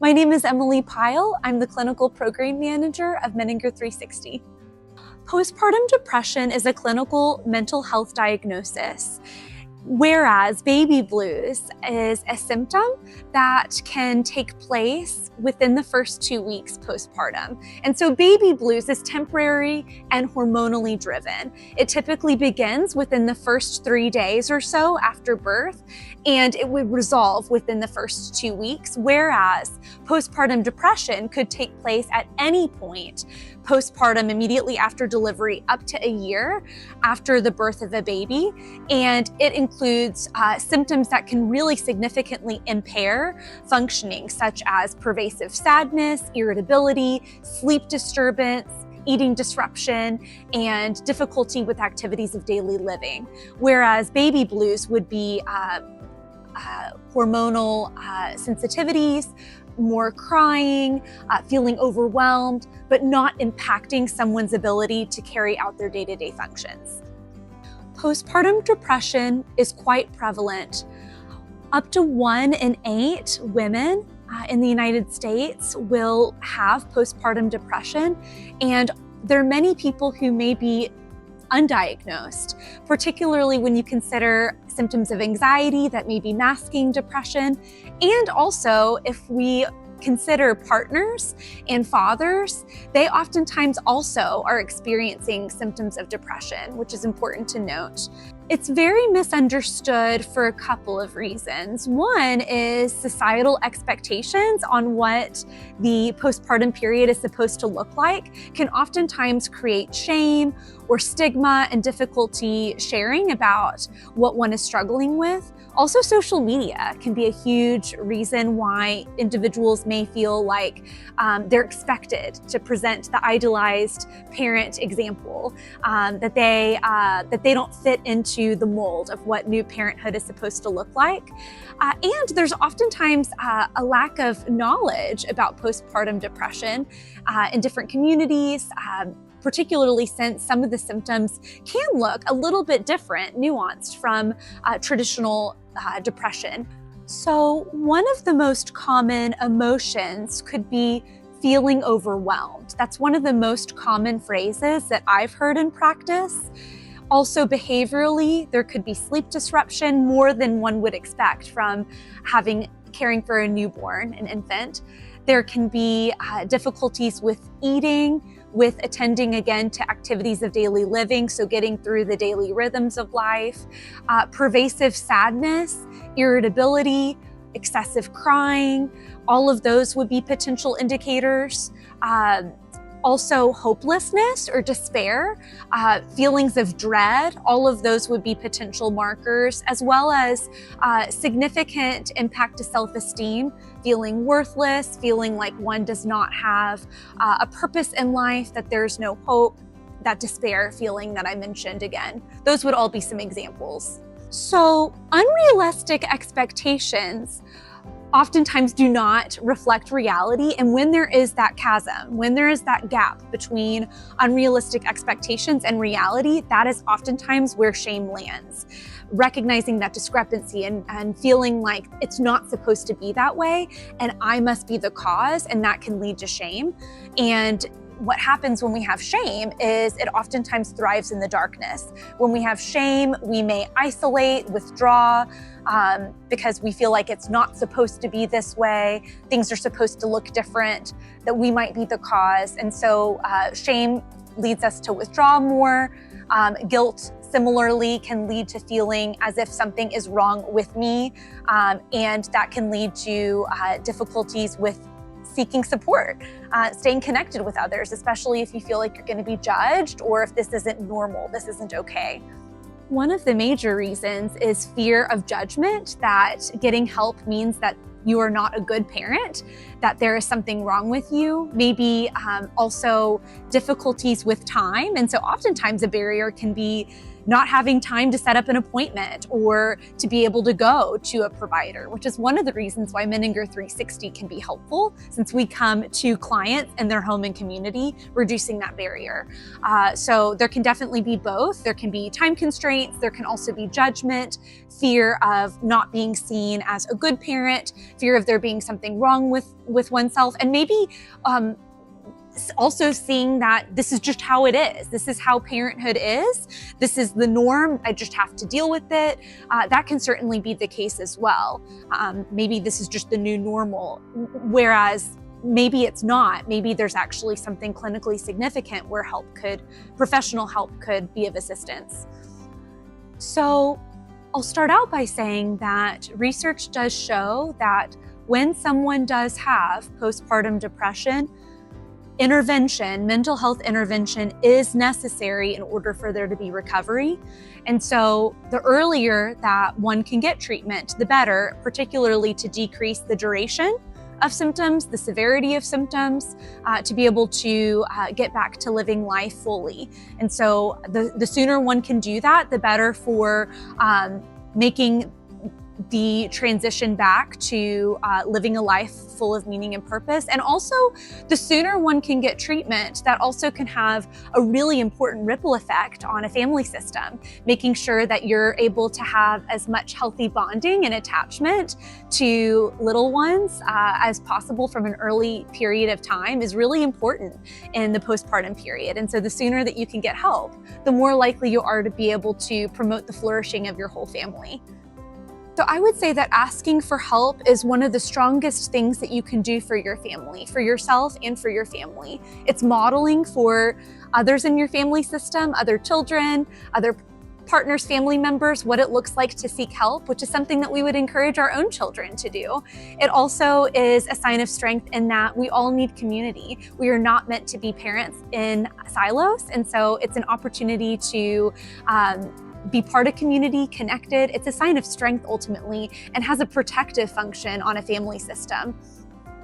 My name is Emly Pyle. I'm the Clinical Program Manager of Menninger 360. Postpartum depression is a clinical mental health diagnosis, whereas baby blues is a symptom that can take place within the first 2 weeks postpartum. And so baby blues is temporary and hormonally driven. It typically begins within the first 3 days or so after birth, and it would resolve within the first 2 weeks, whereas postpartum depression could take place at any point postpartum, immediately after delivery, up to a year after the birth of a baby. And it includes symptoms that can really significantly impair functioning, such as pervasive sadness, irritability, sleep disturbance, eating disruption, and difficulty with activities of daily living. Whereas baby blues would be hormonal sensitivities, more crying, feeling overwhelmed, but not impacting someone's ability to carry out their day-to-day functions. Postpartum depression is quite prevalent. Up to 1 in 8 women in the United States will have postpartum depression, and there are many people who may be undiagnosed, particularly when you consider symptoms of anxiety that may be masking depression. And also, if we consider partners and fathers, they oftentimes also are experiencing symptoms of depression, which is important to note. It's very misunderstood for a couple of reasons. One is societal expectations on what the postpartum period is supposed to look like can oftentimes create shame or stigma and difficulty sharing about what one is struggling with. Also, social media can be a huge reason why individuals may feel like they're expected to present the idealized parent example, that they don't fit into the mold of what new parenthood is supposed to look like. And there's oftentimes a lack of knowledge about postpartum depression in different communities, particularly since some of the symptoms can look a little bit different, nuanced from traditional depression. So one of the most common emotions could be feeling overwhelmed. That's one of the most common phrases that I've heard in practice. Also, behaviorally, there could be sleep disruption, more than one would expect from caring for a newborn, an infant. There can be difficulties with eating, with attending again to activities of daily living, so getting through the daily rhythms of life, pervasive sadness, irritability, excessive crying. All of those would be potential indicators. Also, hopelessness or despair, feelings of dread, all of those would be potential markers, as well as significant impact to self-esteem, feeling worthless, feeling like one does not have a purpose in life, that there's no hope, that despair feeling that I mentioned again. Those would all be some examples. So, unrealistic expectations oftentimes do not reflect reality. And when there is that chasm, when there is that gap between unrealistic expectations and reality, that is oftentimes where shame lands. Recognizing that discrepancy and feeling like it's not supposed to be that way, and I must be the cause, and that can lead to shame. And what happens when we have shame is it oftentimes thrives in the darkness. When we have shame, we may isolate, withdraw, because we feel like it's not supposed to be this way. Things are supposed to look different, that we might be the cause. And so shame leads us to withdraw more. Guilt, similarly, can lead to feeling as if something is wrong with me, and that can lead to difficulties with seeking support, staying connected with others, especially if you feel like you're going to be judged or if this isn't normal, this isn't okay. One of the major reasons is fear of judgment, that getting help means that you are not a good parent, that there is something wrong with you. Maybe also difficulties with time. And so oftentimes a barrier can be not having time to set up an appointment or to be able to go to a provider, which is one of the reasons why Menninger 360 can be helpful, since we come to clients in their home and community, reducing that barrier. So there can definitely be both. There can be time constraints. There can also be judgment, fear of not being seen as a good parent, fear of there being something wrong with oneself, and maybe also seeing that this is just how it is. This is how parenthood is. This is the norm. I just have to deal with it. That can certainly be the case as well. Maybe this is just the new normal, whereas maybe it's not. Maybe there's actually something clinically significant where professional help could be of assistance. So I'll start out by saying that research does show that when someone does have postpartum depression, mental health intervention is necessary in order for there to be recovery. And so the earlier that one can get treatment, the better, particularly to decrease the duration of symptoms, the severity of symptoms, to be able to get back to living life fully. And so the sooner one can do that, the better for making the transition back to living a life full of meaning and purpose. And also, the sooner one can get treatment, that also can have a really important ripple effect on a family system, making sure that you're able to have as much healthy bonding and attachment to little ones as possible from an early period of time is really important in the postpartum period. And so the sooner that you can get help, the more likely you are to be able to promote the flourishing of your whole family. So I would say that asking for help is one of the strongest things that you can do for your family, for yourself and for your family. It's modeling for others in your family system, other children, other partners, family members, what it looks like to seek help, which is something that we would encourage our own children to do. It also is a sign of strength in that we all need community. We are not meant to be parents in silos. And so it's an opportunity to be part of community, connected. It's a sign of strength ultimately, and has a protective function on a family system.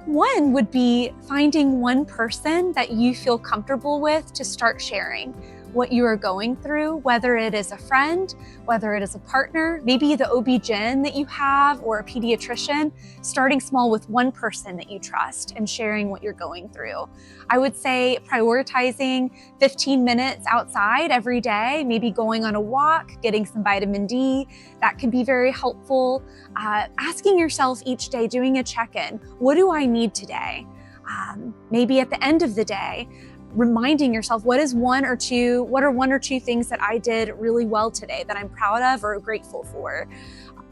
One would be finding one person that you feel comfortable with to start sharing what you are going through, whether it is a friend, whether it is a partner, maybe the OB-GYN that you have, or a pediatrician, starting small with one person that you trust and sharing what you're going through. I would say prioritizing 15 minutes outside every day, maybe going on a walk, getting some vitamin D, that can be very helpful. Asking yourself each day, doing a check-in, what do I need today? Maybe at the end of the day, reminding yourself what are one or two things that I did really well today that I'm proud of or grateful for.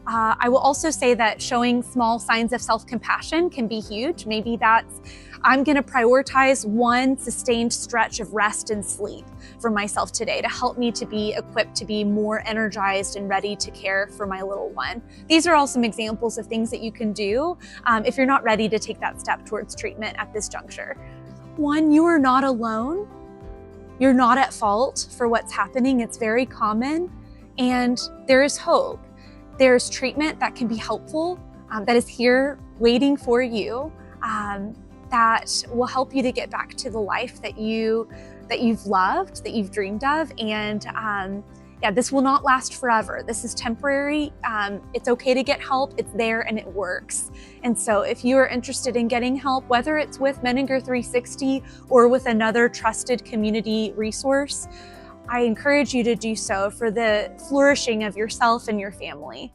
I will also say that showing small signs of self-compassion can be huge. Maybe that's, I'm gonna prioritize one sustained stretch of rest and sleep for myself today to help me to be equipped to be more energized and ready to care for my little one. These are all some examples of things that you can do if you're not ready to take that step towards treatment at this juncture. One, you are not alone. You're not at fault for what's happening. It's very common, and there is hope. There's treatment that can be helpful, that is here waiting for you, that will help you to get back to the life that you've loved, that you've dreamed of. And this will not last forever. This is temporary. It's okay to get help. It's there and it works. And so if you are interested in getting help, whether it's with Menninger 360 or with another trusted community resource, I encourage you to do so for the flourishing of yourself and your family.